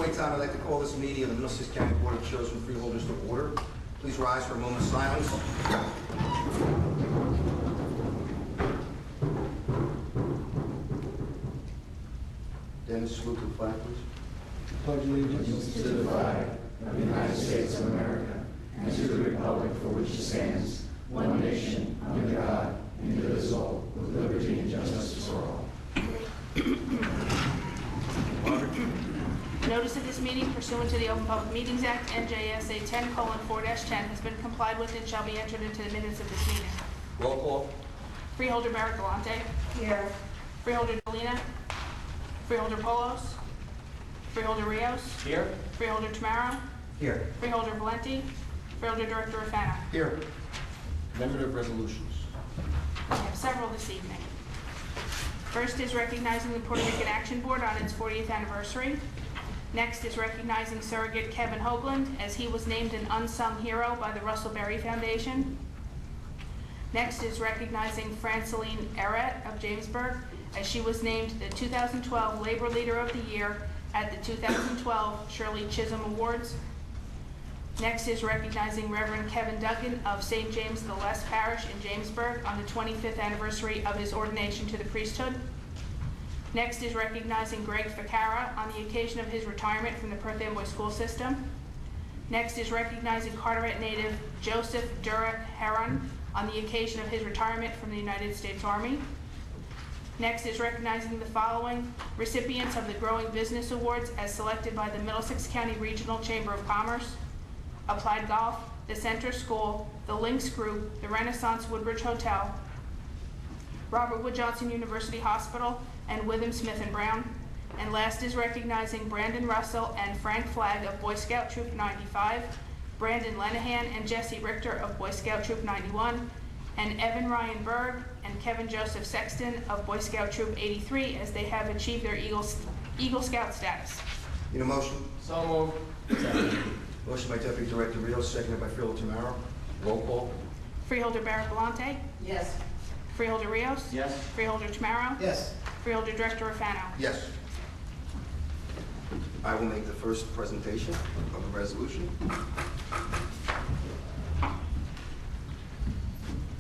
point in time, I'd like to call this meeting of the Middlesex County Board of Chosen Freeholders to order. Please rise for a moment of silence. Dennis, salute to the flag, please. Pledge allegiance to the flag of the United States of America and to the republic for which it stands, one nation, under God, indivisible, with liberty and justice for all. Notice of this meeting pursuant to the Open Public Meetings Act, NJSA 10:4-10, has been complied with and shall be entered into the minutes of this meeting. Roll call. Freeholder Barragalante. Here. Freeholder Dolina. Freeholder Polos. Freeholder Rios. Here. Freeholder Tamaro. Here. Freeholder Valenti. Freeholder Director Rafano. Here. Amendment of resolutions. We have several this evening. First is recognizing the Puerto Rican Action Board on its 40th anniversary. Next is recognizing surrogate Kevin Hoagland, as he was named an unsung hero by the Russell Berry Foundation. Next is recognizing Franceline Eret of Jamesburg, as she was named the 2012 Labor Leader of the Year at the 2012 Shirley Chisholm Awards. Next is recognizing Reverend Kevin Duggan of St. James the Less Parish in Jamesburg on the 25th anniversary of his ordination to the priesthood. Next is recognizing Greg Ficara on the occasion of his retirement from the Perth Amboy school system. Next is recognizing Carteret native Joseph Durek Heron on the occasion of his retirement from the United States Army. Next is recognizing the following recipients of the Growing Business Awards as selected by the Middlesex County Regional Chamber of Commerce: Applied Golf, the Center School, the Lynx Group, the Renaissance Woodbridge Hotel, Robert Wood Johnson University Hospital, and Witham Smith & Brown. And last is recognizing Brandon Russell and Frank Flagg of Boy Scout Troop 95, Brandon Lenahan and Jesse Richter of Boy Scout Troop 91, and Evan Ryan Berg and Kevin Joseph Sexton of Boy Scout Troop 83, as they have achieved their Eagle Scout status. Need a motion? So moved. Motion by Deputy Director Rios, seconded by Freeholder Tamaro. Roll call. Freeholder Barragalante. Yes. Freeholder Rios. Yes. Freeholder Tamaro. Yes. Freeholder Director Rafano. Yes. I will make the first presentation of the resolution.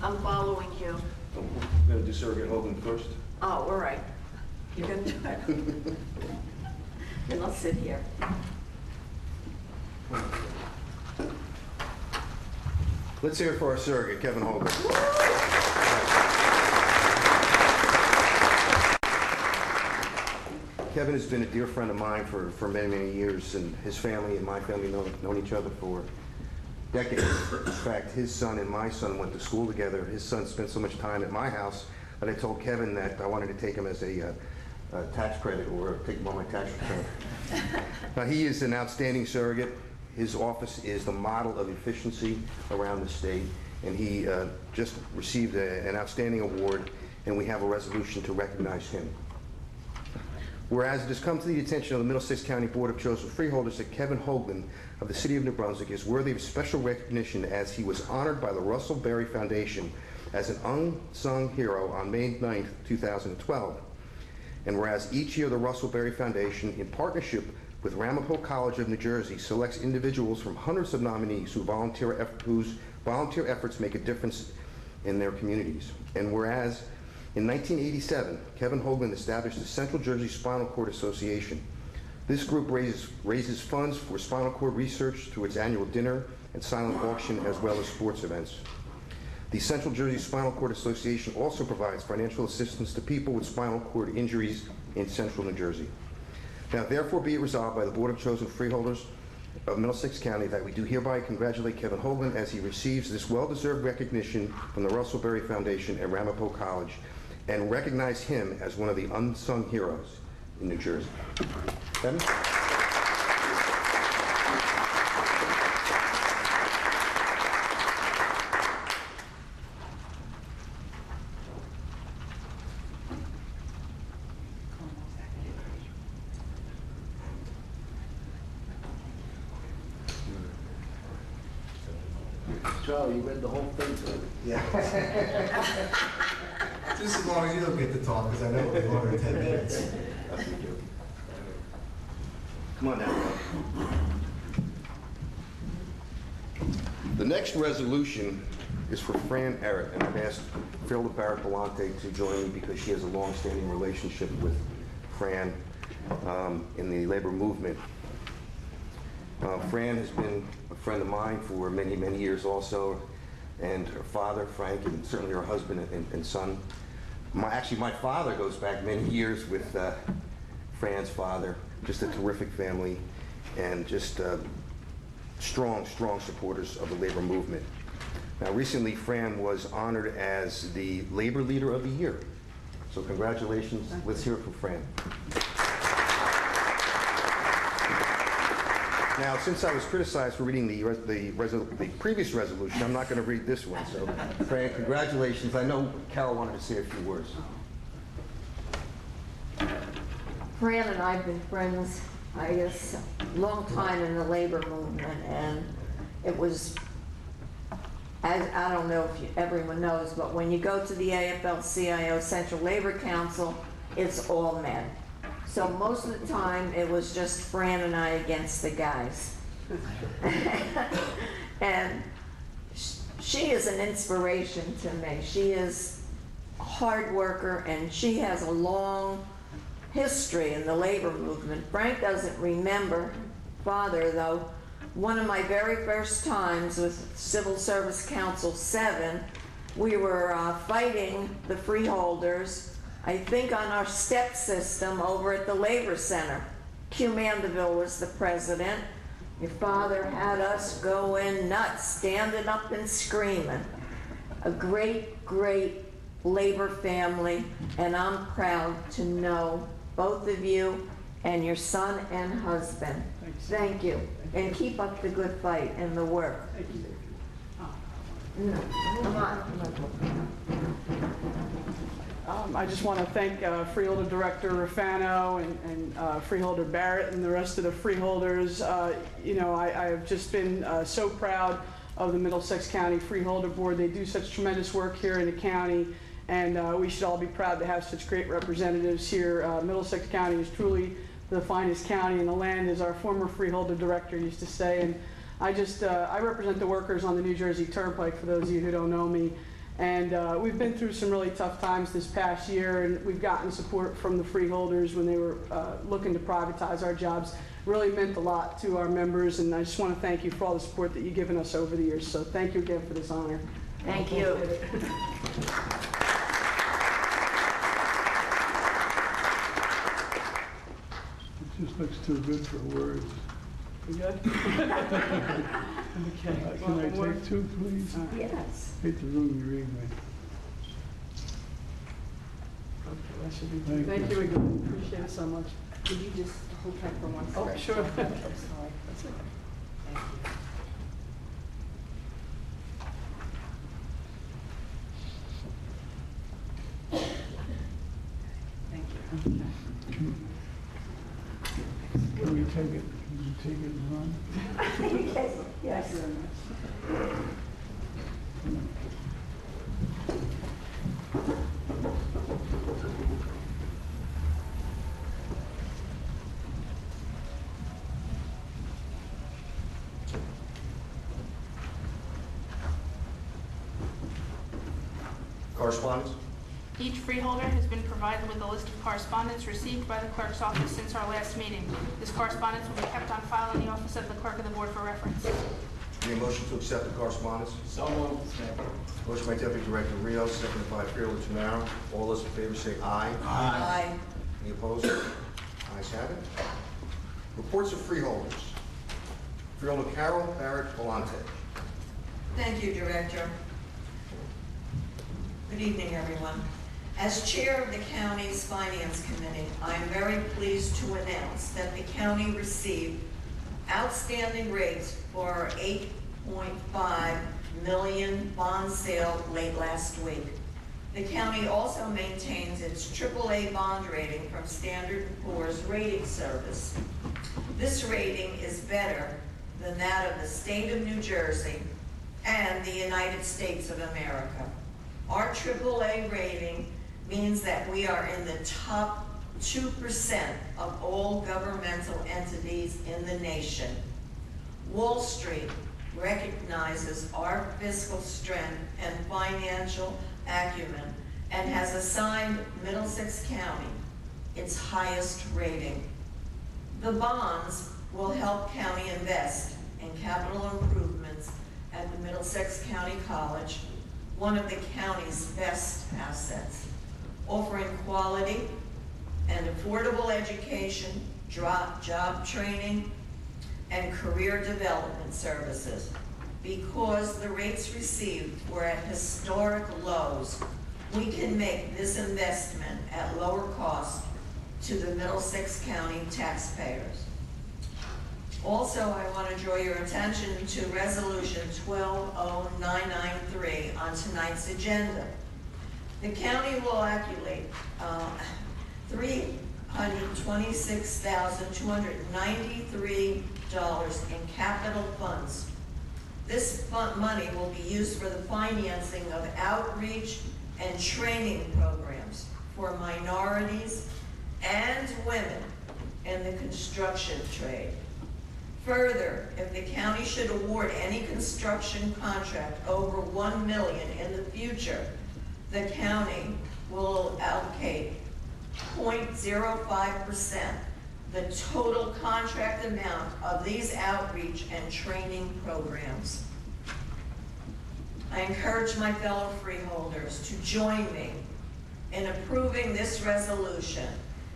I'm following you. We're going to do surrogate Hoagland first. Oh, all right. You're going to do it. And I'll sit here. Let's hear it for our surrogate, Kevin Hoagland. Kevin has been a dear friend of mine for many, many years, and his family and my family known each other for decades. In fact, his son and my son went to school together. His son spent so much time at my house that I told Kevin that I wanted to take him as a tax credit or take him on my tax return. Now, he is an outstanding surrogate. His office is the model of efficiency around the state, and he just received an outstanding award, and we have a resolution to recognize him. Whereas it has come to the attention of the Middlesex County Board of Chosen Freeholders that Kevin Hoagland of the City of New Brunswick is worthy of special recognition, as he was honored by the Russell Berry Foundation as an unsung hero on May 9th, 2012. And whereas each year the Russell Berry Foundation, in partnership with Ramapo College of New Jersey, selects individuals from hundreds of nominees whose volunteer efforts make a difference in their communities. And whereas in 1987, Kevin Hoagland established the Central Jersey Spinal Cord Association. This group raises funds for spinal cord research through its annual dinner and silent auction, as well as sports events. The Central Jersey Spinal Cord Association also provides financial assistance to people with spinal cord injuries in central New Jersey. Now, therefore be it resolved by the Board of Chosen Freeholders of Middlesex County that we do hereby congratulate Kevin Hoagland as he receives this well-deserved recognition from the Russell Berry Foundation and Ramapo College, and recognize him as one of the unsung heroes in New Jersey. Kevin? Charlie, you read the whole thing to him? Yeah. Just as long as you don't get to talk, because I know it'll be longer than 10 minutes. Come on down. The next resolution is for Fran Errett, and I've asked Freeholder Barrett Belante to join me because she has a long-standing relationship with Fran in the labor movement. Fran has been a friend of mine for many, many years also, and her father, Frank, and certainly her husband and son. Actually, my father goes back many years with Fran's father, just a terrific family, and just strong, strong supporters of the labor movement. Now, recently, Fran was honored as the Labor Leader of the Year. So congratulations. Let's hear it for Fran. Now, since I was criticized for reading the previous resolution, I'm not going to read this one. So, Fran, congratulations. I know Carol wanted to say a few words. Fran and I have been friends, I guess, a long time in the labor movement, and it was, as I don't know if everyone knows, but when you go to the AFL-CIO Central Labor Council, it's all men. So most of the time, it was just Fran and I against the guys. And she is an inspiration to me. She is a hard worker, and she has a long history in the labor movement. Frank doesn't remember father, though. One of my very first times with Civil Service Council 7, we were fighting the freeholders, I think on our step system over at the Labor Center. Q Mandeville was the president. Your father had us going nuts, standing up and screaming. A great, great labor family, and I'm proud to know both of you and your son and husband. Thank you. And keep up the good fight and the work. Thank you. No, come on. I just want to thank Freeholder Director Rafano and Freeholder Barrett and the rest of the freeholders. You know, I have just been so proud of the Middlesex County Freeholder Board. They do such tremendous work here in the county, and we should all be proud to have such great representatives here. Middlesex County is truly the finest county in the land, as our former Freeholder Director used to say. And I represent the workers on the New Jersey Turnpike, for those of you who don't know me. And we've been through some really tough times this past year, and we've gotten support from the freeholders when they were looking to privatize our jobs. Really meant a lot to our members, and I just want to thank you for all the support that you've given us over the years. So thank you again for this honor. Thank you. It just looks too good for words. You good? Okay. Can I take two, please? Yes. Hate to ruin your evening. Okay, that should be Thank Thank you. you again. Appreciate it so much. Could you just hold tight for 1 second? Oh, sure. I'm sorry. That's it. Thank you. Thank you. Can we take it? Can you take it and run? Yes. Yes. Thank you very much. Correspondence? Each freeholder has been provided with a list of correspondence received by the clerk's office since our last meeting. This correspondence will be kept on file in the office of the clerk of the board for reference. Any motion to accept the correspondence? So moved. Motion by Deputy Director Rios, seconded by Freeholder Tamaro. All those in favor say aye. Aye. Any opposed? Ayes have it. Reports of freeholders. Freeholder Carol Barrett Belante. Thank you, Director. Good evening, everyone. As Chair of the County's Finance Committee, I am very pleased to announce that the county received outstanding rates for our $8.5 million bond sale late last week. The county also maintains its AAA bond rating from Standard & Poor's Rating Service. This rating is better than that of the state of New Jersey and the United States of America. Our AAA rating means that we are in the top 2% of all governmental entities in the nation. Wall Street recognizes our fiscal strength and financial acumen and has assigned Middlesex County its highest rating. The bonds will help county invest in capital improvements at the Middlesex County College, one of the county's best assets, offering quality and affordable education, job training, and career development services. Because the rates received were at historic lows, we can make this investment at lower cost to the Middlesex County taxpayers. Also, I want to draw your attention to Resolution 120993 on tonight's agenda. The county will accumulate $326,293 in capital funds. This money will be used for the financing of outreach and training programs for minorities and women in the construction trade. Further, if the county should award any construction contract over $1 million in the future, the county will allocate 0.05%, the total contract amount of these outreach and training programs. I encourage my fellow freeholders to join me in approving this resolution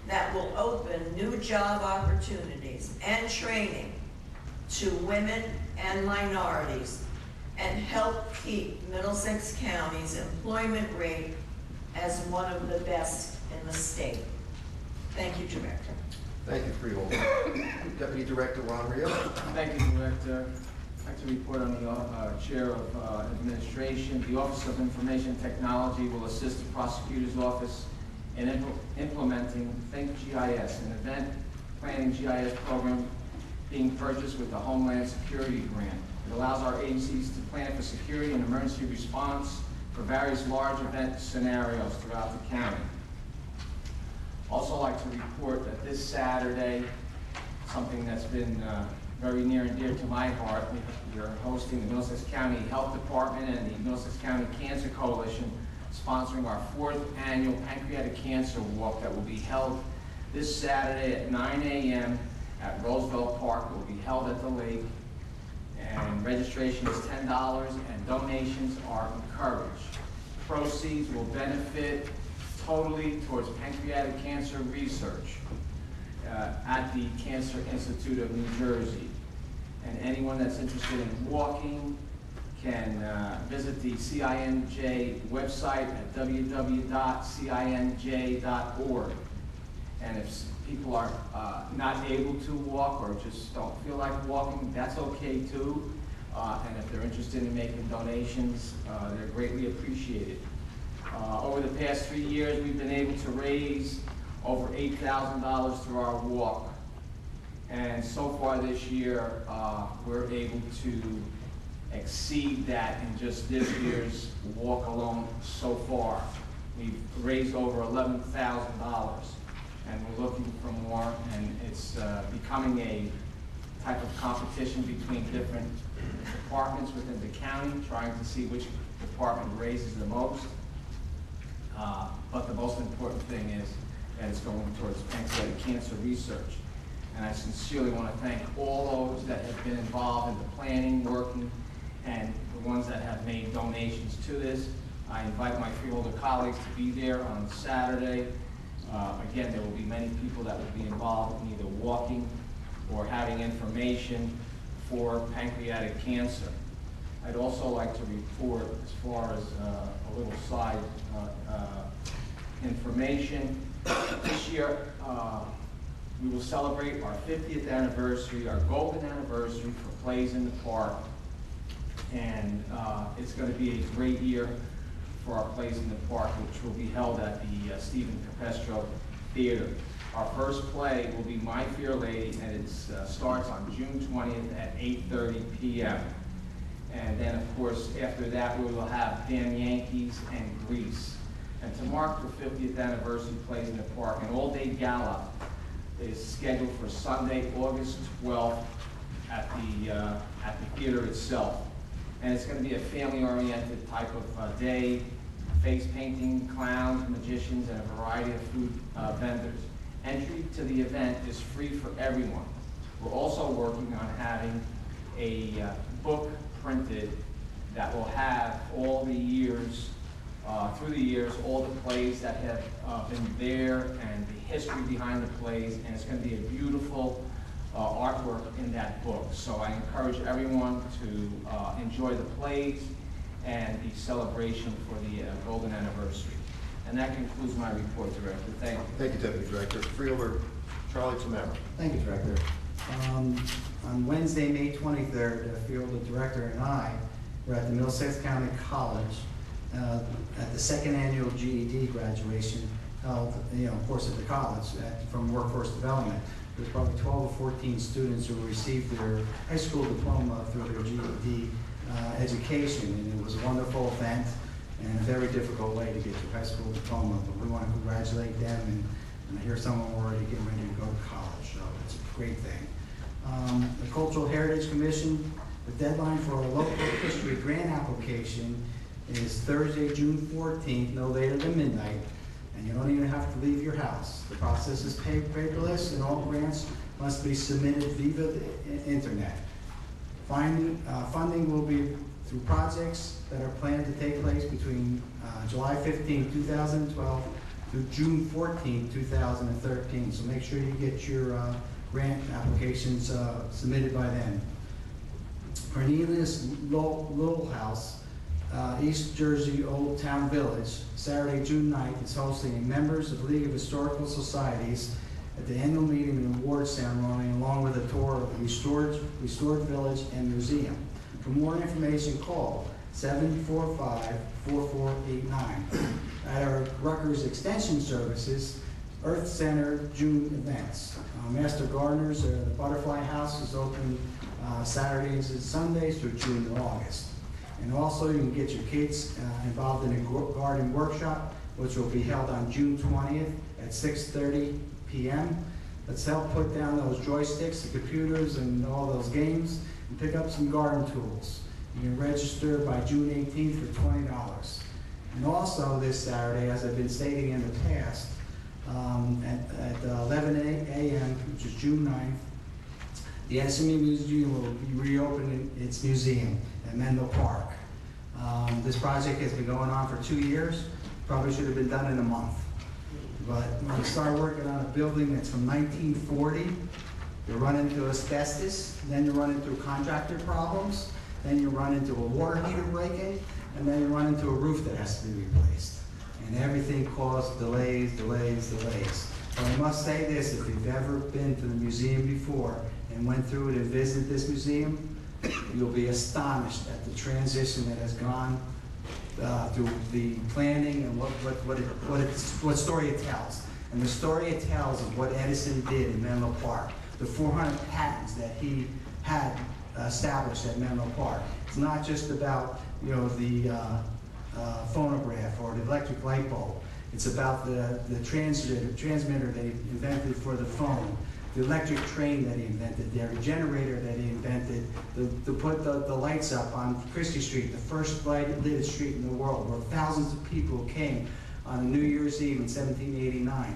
that will open new job opportunities and training to women and minorities and help keep Middlesex County's employment rate as one of the best in the state. Thank you, Director. Thank you, Freeholder. Deputy Director Ron Rio. Thank you, Director. I'd like to report on the Chair of Administration. The Office of Information Technology will assist the Prosecutor's Office in implementing Think GIS, an event planning GIS program being purchased with the Homeland Security Grant. It allows our agencies to plan for security and emergency response for various large event scenarios throughout the county. Also like to report that this Saturday, something that's been very near and dear to my heart, we are hosting the Middlesex County Health Department and the Middlesex County Cancer Coalition sponsoring our 4th annual Pancreatic Cancer Walk that will be held this Saturday at 9 a.m. at Roosevelt Park. It will be held at the lake, and registration is $10 and donations are encouraged. Proceeds will benefit totally towards pancreatic cancer research at the Cancer Institute of New Jersey. And anyone that's interested in walking can visit the CINJ website at www.cinj.org. And if people are not able to walk or just don't feel like walking, that's okay too. And if they're interested in making donations, they're greatly appreciated. Over the past 3 years, we've been able to raise over $8,000 through our walk. And so far this year, we're able to exceed that in just this year's walk alone so far. We've raised over $11,000, and we're looking for more, and it's becoming a type of competition between different departments within the county, trying to see which department raises the most. But the most important thing is that it's going towards pancreatic cancer research. And I sincerely want to thank all those that have been involved in the planning, working, and the ones that have made donations to this. I invite my freeholder colleagues to be there on Saturday. Again, there will be many people that will be involved in either walking or having information for pancreatic cancer. I'd also like to report, as far as a little side information, this year we will celebrate our 50th anniversary, our golden anniversary for Plays in the Park. And it's going to be a great year for our Plays in the Park, which will be held at the Stephen Capestro Theater. Our first play will be My Fair Lady, and it starts on June 20th at 8:30 p.m. And then, of course, after that, we will have Damn Yankees and Grease. And to mark the 50th anniversary, plays in the park. An all-day gala is scheduled for Sunday, August 12th at the theater itself. And it's going to be a family-oriented type of day, face painting, clowns, magicians, and a variety of food vendors. Entry to the event is free for everyone. We're also working on having a book printed that will have all the years, through the years, all the plays that have been there and the history behind the plays, and it's going to be a beautiful artwork in that book. So I encourage everyone to enjoy the plays and the celebration for the golden anniversary. And that concludes my report, Director. Thank you. Thank you, Deputy Director. Freeholder Charlie Tamara. Thank you, Director. On Wednesday, May 23rd, the Freeholder Director and I were at the Middlesex County College at the second annual GED graduation held, of course, at the college from workforce development. There's probably 12 or 14 students who received their high school diploma through their GED education, and it was a wonderful event and a very difficult way to get your high school diploma, but we want to congratulate them, and I hear someone already getting ready to go to college, so it's a great thing. The Cultural Heritage Commission, the deadline for a local history grant application is Thursday, June 14th, no later than midnight, and you don't even have to leave your house. The process is paperless, and all grants must be submitted via the internet. Funding will be through projects that are planned to take place between July 15, 2012 through June 14, 2013. So make sure you get your grant applications submitted by then. Cornelius Lowell House, East Jersey Old Town Village, Saturday, June 9th, is hosting members of the League of Historical Societies at the annual meeting and award ceremony, along with a tour of the restored village and museum. For more information, call 745-4489. At our Rutgers Extension Services, Earth Center June events. Master Gardeners, the Butterfly House is open Saturdays and Sundays through June and August. And also you can get your kids involved in a garden workshop, which will be held on June 20th at 6:30 p.m. Let's help put down those joysticks, the computers, and all those games, and pick up some garden tools. You can register by June 18th for $20. And also this Saturday, as I've been stating in the past, at 11 a.m., which is June 9th, the SME Museum will be reopening its museum at Menlo Park. This project has been going on for 2 years. Probably should have been done in a month. But when you start working on a building that's from 1940, you run into asbestos, then you run into contractor problems, then you run into a water heater break-in, and then you run into a roof that has to be replaced. And everything caused delays. But I must say this, if you've ever been to the museum before and went through it and visited this museum, you'll be astonished at the transition that has gone through the planning and what story it tells. And the story it tells of what Edison did in Menlo Park, the 400 patents that he had established at Menlo Park. It's not just about the phonograph or the electric light bulb. It's about the transmitter that he invented for the phone, the electric train that he invented, the generator that he invented to put the lights up on Christie Street, the first lighted street in the world, where thousands of people came on New Year's Eve in 1789.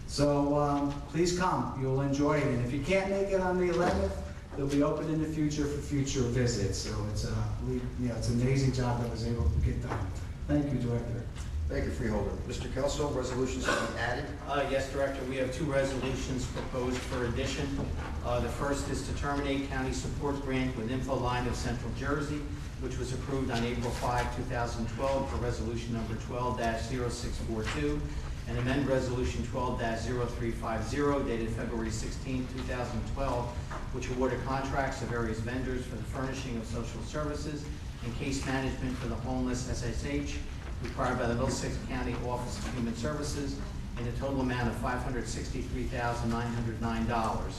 So please come, you'll enjoy it. And if you can't make it on the 11th, they'll be open in the future for future visits. So it's it's an amazing job that was able to get done. Thank you, Director. Thank you, Freeholder. Mr. Kelso, resolutions to be added. Yes, Director, we have 2 resolutions proposed for addition. The first is to terminate county support grant with Infoline of Central Jersey, which was approved on April 5, 2012 for resolution number 12-0642, and amend resolution 12-0350 dated February 16, 2012, which awarded contracts to various vendors for the furnishing of social services and case management for the homeless SSH required by the Middlesex County Office of Human Services in a total amount of $563,909.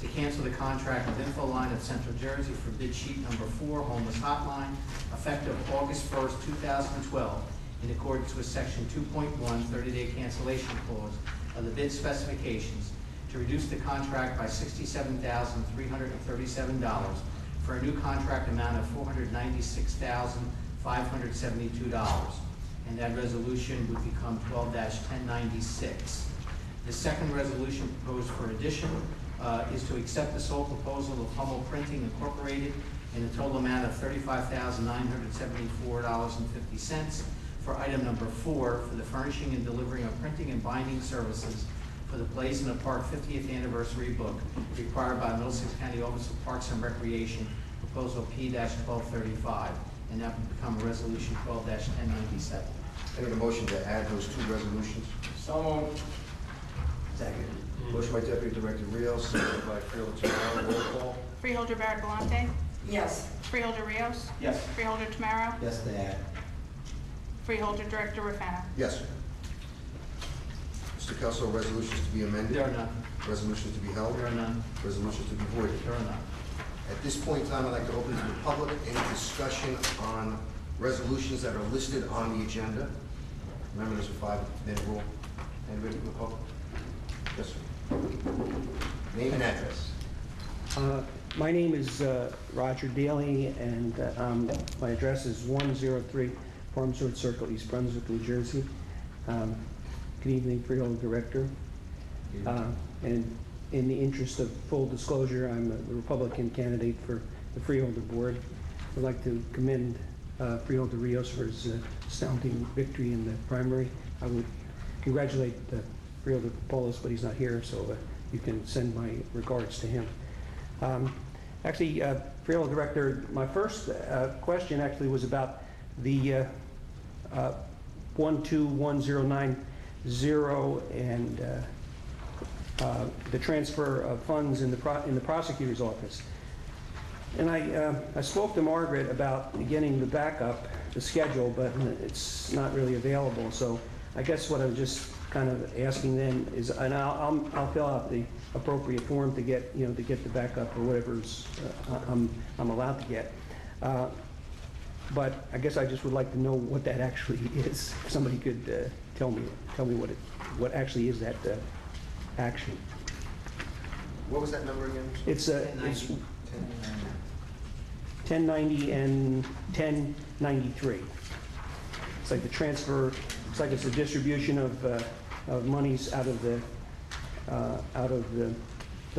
To cancel the contract with Infoline of Central Jersey for bid sheet number 4, Homeless Hotline, effective August 1st, 2012, in accordance with Section 2.1, 30-day cancellation clause of the bid specifications to reduce the contract by $67,337 for a new contract amount of $496,572. And that resolution would become 12-1096. The second resolution proposed for addition is to accept the sole proposal of Hummel Printing Incorporated in a total amount of $35,974.50 for item number 4 for the furnishing and delivering of printing and binding services for the Blaze in the Park 50th Anniversary Book required by Middlesex County Office of Parks and Recreation, proposal P-1235, and that would become resolution 12-1097. I need a motion to add those two resolutions. So moved. Second. Motion by Deputy Director Rios, seconded by Freeholder Tamaro. Roll call. Freeholder Barrett Galante. Yes. Freeholder Rios. Yes. Freeholder Tamaro. Yes, to add. Freeholder Director Rafano. Yes. Mr. Kelso, resolutions to be amended? There are none. Resolutions to be held? There are none. Resolutions to be voided? There are none. At this point in time, I'd like to open to the public any discussion on resolutions that are listed on the agenda. Remember, there's a 5-minute rule. Anybody from the public? Yes, sir. Name and address. My name is Roger Daly, and my address is 103 Farmsworth Circle, East Brunswick, New Jersey. Good evening, Freeholder Director. And in the interest of full disclosure, I'm the Republican candidate for the Freeholder Board. I'd like to commend Freeholder Rios for his astounding victory in the primary. I would congratulate Freeholder Paulus, but he's not here, so you can send my regards to him. Actually, Freeholder Director, my first question actually was about the 121090 and the transfer of funds in the prosecutor's office. And I spoke to Margaret about getting the backup, the schedule, but it's not really available. So I guess what I'm just kind of asking then is, and I'll fill out the appropriate form to get the backup or whatever's I'm allowed to get. But I guess I just would like to know what that actually is. If somebody could tell me what actually is that action. What was that number again? It's 1090 and 1093. It's like the transfer. It's like it's a distribution of monies out of the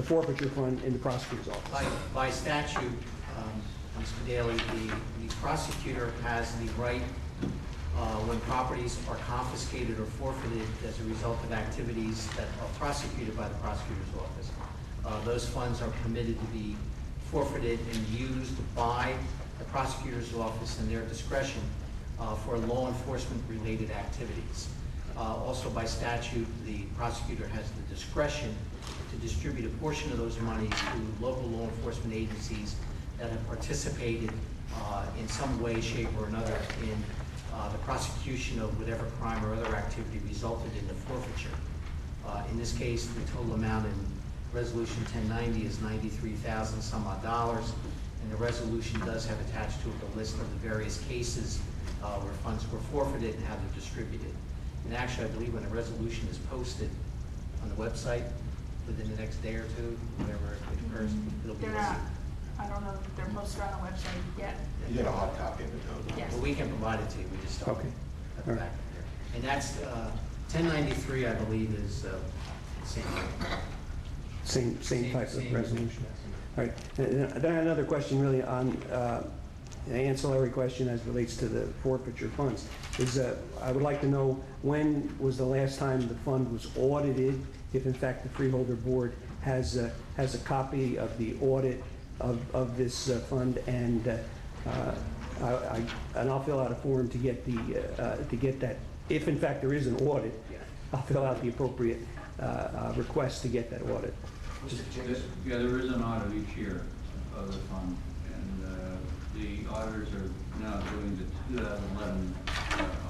forfeiture fund in the prosecutor's office. By statute, Mr. Daly, the prosecutor has the right, when properties are confiscated or forfeited as a result of activities that are prosecuted by the prosecutor's office, those funds are permitted to be forfeited and used by the prosecutor's office in their discretion for law enforcement related activities. Also by statute, the prosecutor has the discretion to distribute a portion of those monies to local law enforcement agencies that have participated in some way, shape, or another in the prosecution of whatever crime or other activity resulted in the forfeiture. In this case, the total amount in Resolution 1090 is $93,000 some odd dollars, and the resolution does have attached to it a list of the various cases where funds were forfeited and how they're distributed. And actually, I believe when a resolution is posted on the website within the next day or two, whenever it occurs, it'll be They're listed. not. I don't know if they're posted on the website yet. You get a hard copy of it, though. Yes. But we can provide it to you, we just don't. Okay. At the All back there. And that's, 1093, I believe, is the same. Same type Same of resolution. yes. All right. Then another question really on an ancillary question as relates to the forfeiture funds is I would like to know when was the last time the fund was audited, if in fact the Freeholder Board has a copy of the audit of this fund, and I'll fill out a form to get that. If in fact there is an audit, I'll fill out the appropriate request to get that audit. Yeah, there is an audit each year of the fund, and the auditors are now doing the 2011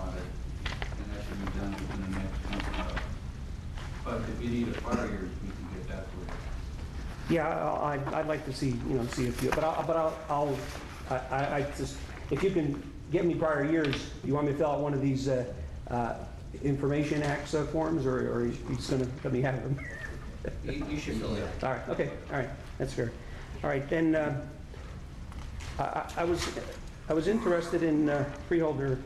audit, and that should be done within the next month. But if you need a prior year, we can get that for you. Yeah, I'd like to see, see a few, but I'll just, if you can get me prior years, you want me to fill out one of these Information Acts forms, or are you just going to let me have them? You should fill it out. All right, okay, all right, that's fair. All right, then, I was interested in Freeholder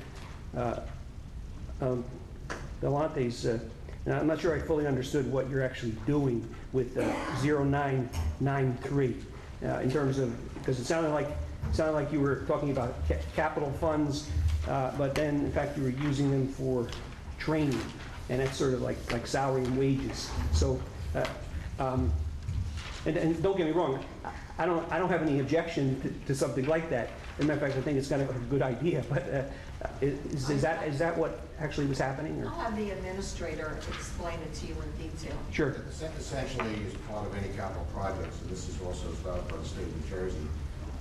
Belante's, and I'm not sure I fully understood what you're actually doing with 0993 in terms of, because it sounded like you were talking about capital funds, but then in fact you were using them for training, and that's sort of like salary and wages. So, and don't get me wrong, I don't have any objection to something like that. As a matter of fact, I think it's kind of a good idea. But is that what actually was happening? Or? I'll have the administrator explain it to you in detail. Sure. Essentially, as part of any capital projects, and this is also established by the state of New Jersey,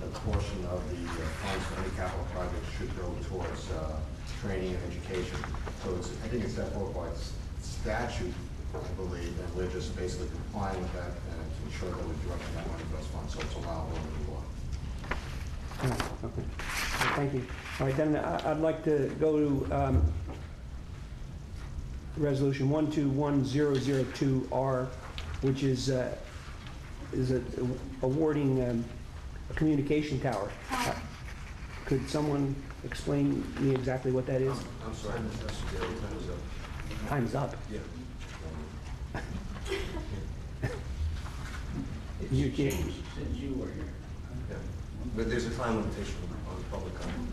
a portion of the funds for any capital project should go towards training and education. So I think it's set forth by statute, I believe, and we're just basically complying with that and to ensure that we're directing that money to those funds, so it's allowable under the law. Okay. Thank you. All right, then I'd like to go to Resolution 121002R, which is awarding a communication tower. Could someone explain me exactly what that is? I'm sorry, Mr. Daly, time is up. Time's up. Yeah. You can't. Since you were here. Yeah. But there's a time limitation on public comment.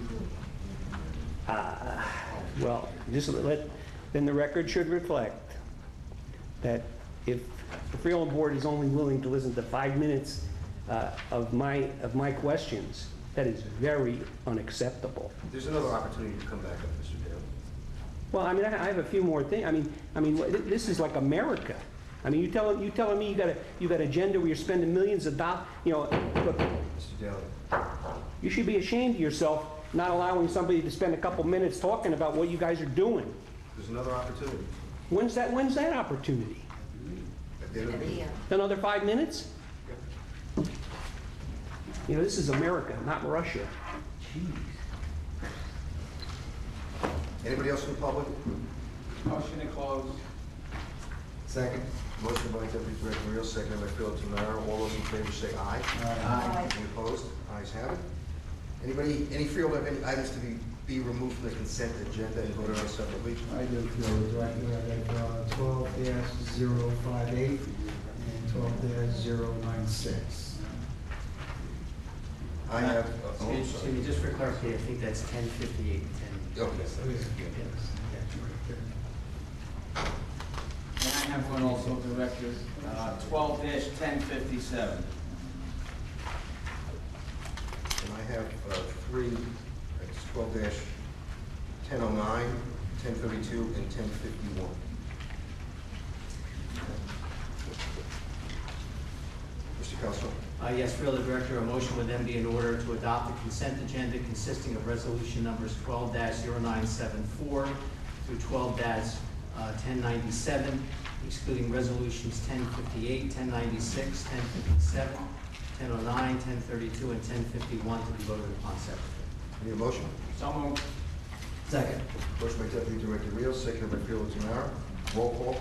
Well, just then the record should reflect that if the Freehold Board is only willing to listen to 5 minutes of my questions, that is very unacceptable. There's another opportunity to come back up, Mr. Daly. Well, I mean, I have a few more things. I mean, this is like America. I mean, you telling me you got an agenda where you're spending millions of dollars. You know, look, Mr. Daly. you should be ashamed of yourself not allowing somebody to spend a couple minutes talking about what you guys are doing. There's another opportunity. When's that opportunity? At the end of the meeting. Another 5 minutes? You know, this is America, not Russia. Jeez. Anybody else from the public? Motion to close. Second. Motion by Deputy Director Rios, seconded by Phil Tamara. All those in favor say aye. Aye. Any opposed? Ayes have it. Any Freehold have any items to be removed from the consent agenda and voted on separately? I do, Director. I have 12-058 and 12-096. I have, Excuse me, just for clarification, I think that's 1058 and 10. Okay. And I have one also, Director, 12-1057. And I have three, it's 12-1009, 1032, and 1051. Mr. Costello. Yes, Freeholder Director, a motion would then be in order to adopt the consent agenda consisting of resolution numbers 12-0974 through 12-1097, excluding resolutions 1058, 1096, 1057, 1009, 1032, and 1051 to be voted upon separately. Need a motion? So moved. Second. Motion by Deputy Director Rios, seconded by Phil Tamara. Roll call.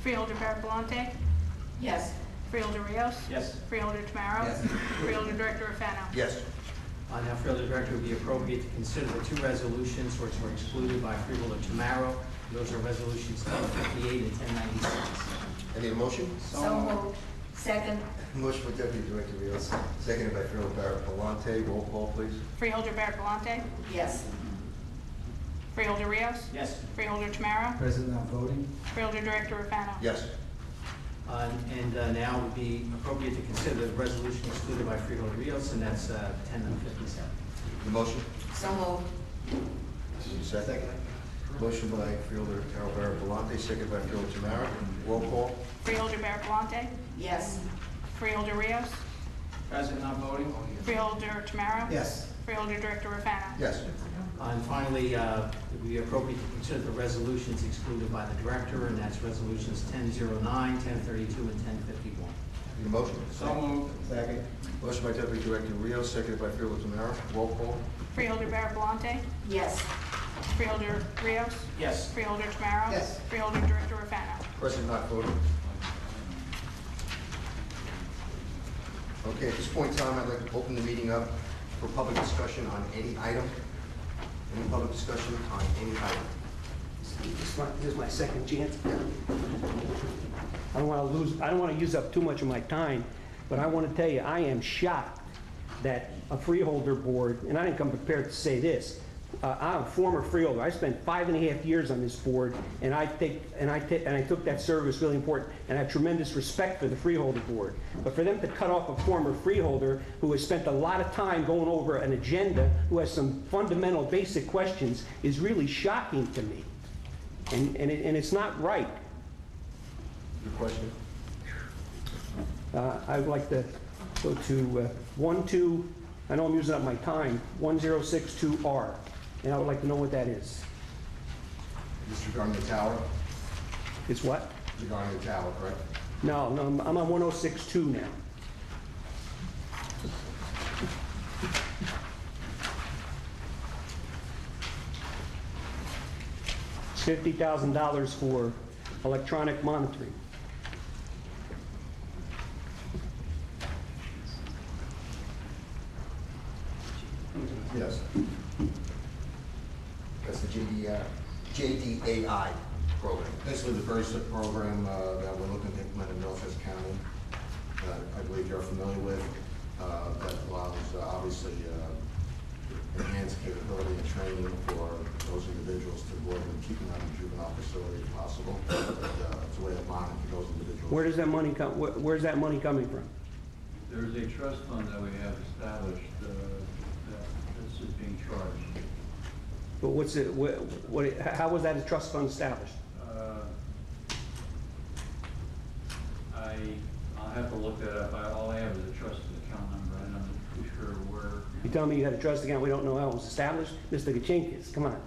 Freeholder Barabalante? Yes. Freeholder Rios? Yes. Freeholder Tamaro? Yes. Freeholder Director Rafano? Yes. Now, Freeholder Director, it would be appropriate to consider the two resolutions which were excluded by Freeholder Tamaro. Those are resolutions 1058 and 1096. I need a motion? So moved. Second. Motion by Deputy Director Rios, seconded by Phil Barabalante. Roll call, please. Freeholder Barabalante? Yes. Freeholder Rios? Yes. Freeholder Tamaro? President, not voting. Freeholder Director Rafano? Yes. Now it would be appropriate to consider the resolution excluded by Freeholder Rios, and that's 1057. The motion? So moved. Second. Motion by Freeholder Carol Barabalante, seconded by Phil Tamara. Roll call. Freeholder Barabalante? Yes. Freeholder Rios? President not voting. Freeholder Tamaro? Yes. Freeholder Director Rafano? Yes. And finally, it would be appropriate to consider the resolutions excluded by the Director, and that's resolutions 1009, 1032, and 1051. Need a motion? So moved. Second. Motion by Deputy Director Rios, seconded by Freeholder Tamara. Roll call. Freeholder Barabalante, Yes. Freeholder Rios, Yes. Freeholder Tamaro. Yes. Freeholder Director Rafano. President not voting. Okay, at this point in time, I'd like to open the meeting up for public discussion on any item. Any public discussion on any item? This is my second chance. I don't want to use up too much of my time, but I want to tell you, I am shocked that a freeholder board, and I didn't come prepared to say this, I'm a former freeholder. I spent 5.5 years on this board, and I took that service really important, and I have tremendous respect for the freeholder board. But for them to cut off a former freeholder who has spent a lot of time going over an agenda, who has some fundamental basic questions, is really shocking to me. And it's not right. Your question? I would like to go to I know I'm using up my time, 1062R, and I would like to know what that is. This regarding the tower? It's what? Regarding the tower, correct? No, I'm on 1062 now. It's $50,000 for electronic monitoring. Yes. That's the JDAI program. Basically, the very SIP program that we're looking to implement in Middlesex County, I believe you're familiar with, that allows, obviously, enhanced capability and training for those individuals to avoid them keeping them in juvenile facility if possible. It's a way of monitoring those individuals. Where does that money come? Where's that money coming from? There's a trust fund that we have established that is being charged. But what's it? How was that a trust fund established? I'll have to look that up. All I have is a trust account number. I'm not too sure where. You tell me you had a trust account, we don't know how it was established? Mr. Kachinkis, come on.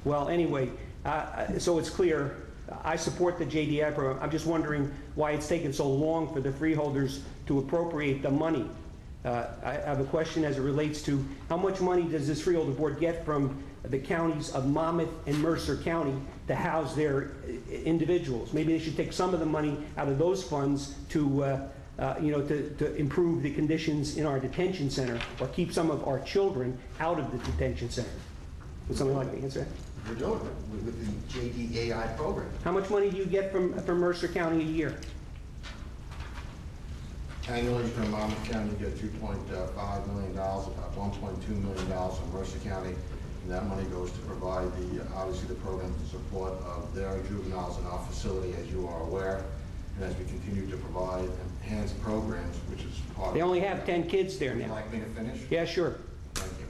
Well, anyway, so it's clear, I support the JDI program. I'm just wondering why it's taken so long for the freeholders to appropriate the money. I have a question as it relates to how much money does this freeholder board get from the counties of Monmouth and Mercer County to house their individuals? Maybe they should take some of the money out of those funds to improve the conditions in our detention center, or keep some of our children out of the detention center. Would somebody like to answer that? We're doing it with the JDAI program. How much money do you get from Mercer County a year? Annually from Monmouth County, you get $2.5 million, about $1.2 million from Mercer County. And that money goes to provide obviously the program for support of their juveniles in our facility, as you are aware. And as we continue to provide enhanced programs, which is part of... They only have 10 kids there Would you now. like me to finish? Yeah, sure. Thank you.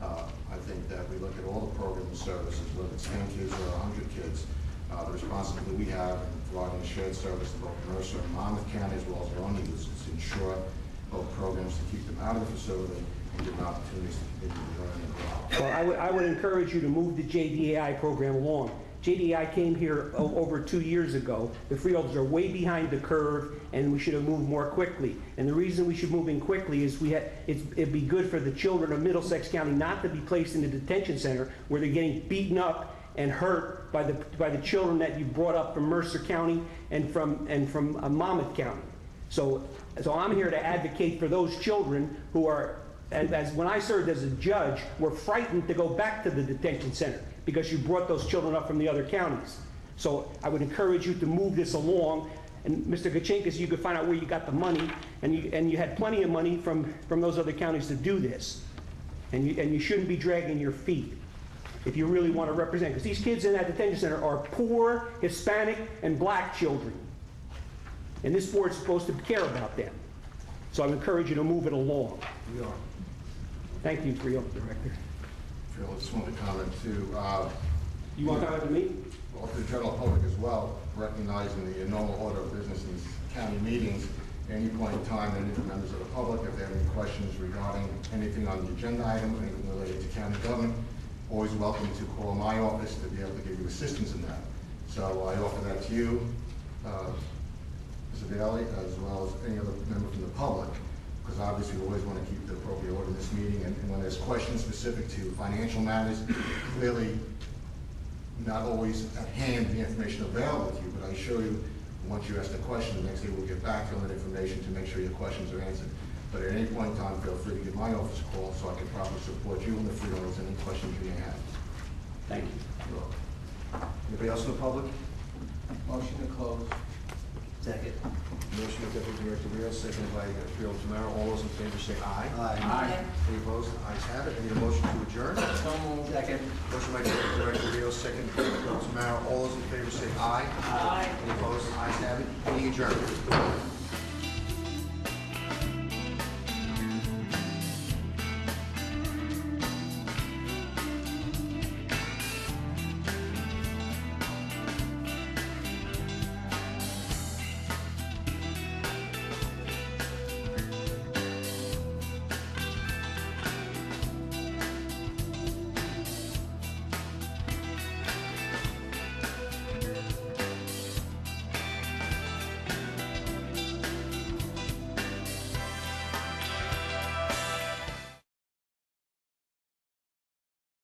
I think that we look at all the programs and services, whether it's 10 kids or 100 kids, the responsibility we have in providing a shared service to both Mercer and Monmouth County, as well as our own youth, is to ensure both programs to keep them out of the facility and give them opportunities to continue to learn and grow. Well, I would encourage you to move the JDAI program along. JDI came here over 2 years ago. The freeholders are way behind the curve, and we should have moved more quickly. And the reason we should move in quickly is it'd be good for the children of Middlesex County not to be placed in the detention center where they're getting beaten up and hurt by the children that you brought up from Mercer County and from Monmouth County. So I'm here to advocate for those children who are, as when I served as a judge, were frightened to go back to the detention center because you brought those children up from the other counties. So I would encourage you to move this along. And Mr. Kachinkis, you could find out where you got the money, and you had plenty of money from those other counties to do this. And you shouldn't be dragging your feet if you really want to represent, because these kids in that detention center are poor Hispanic and black children. And this board's supposed to care about them. So I encourage you to move it along. We are. Thank you, Freeholder Director. Phil, I just wanted to comment too. You want to comment to me? Well, to the general public as well, recognizing the normal order of business in these county meetings, at any point in time, any of the members of the public, if they have any questions regarding anything on the agenda items, anything related to county government, always welcome to call my office to be able to give you assistance in that. So I offer that to you. Mr. Daly, as well as any other member from the public, because obviously we always want to keep the appropriate order in this meeting, and when there's questions specific to financial matters, clearly not always at hand the information available to you, but I assure you, once you ask the question, the next day we'll get back to you on that information to make sure your questions are answered. But at any point in time, feel free to give my office a call so I can properly support you and the freeholders and any questions you may have. Thank you. You're welcome. Anybody else in the public? Motion to close. Second. Motion by Deputy Director Rios, seconded by Freeholder Tamara. All those in favor say aye. Aye. Any opposed? Ayes have it. I need a motion to adjourn. So moved. Second. Motion by Deputy Director Rios, seconded by Freeholder Tamara. All those in favor say aye. Aye. Any opposed? Ayes have it. Meeting adjourned.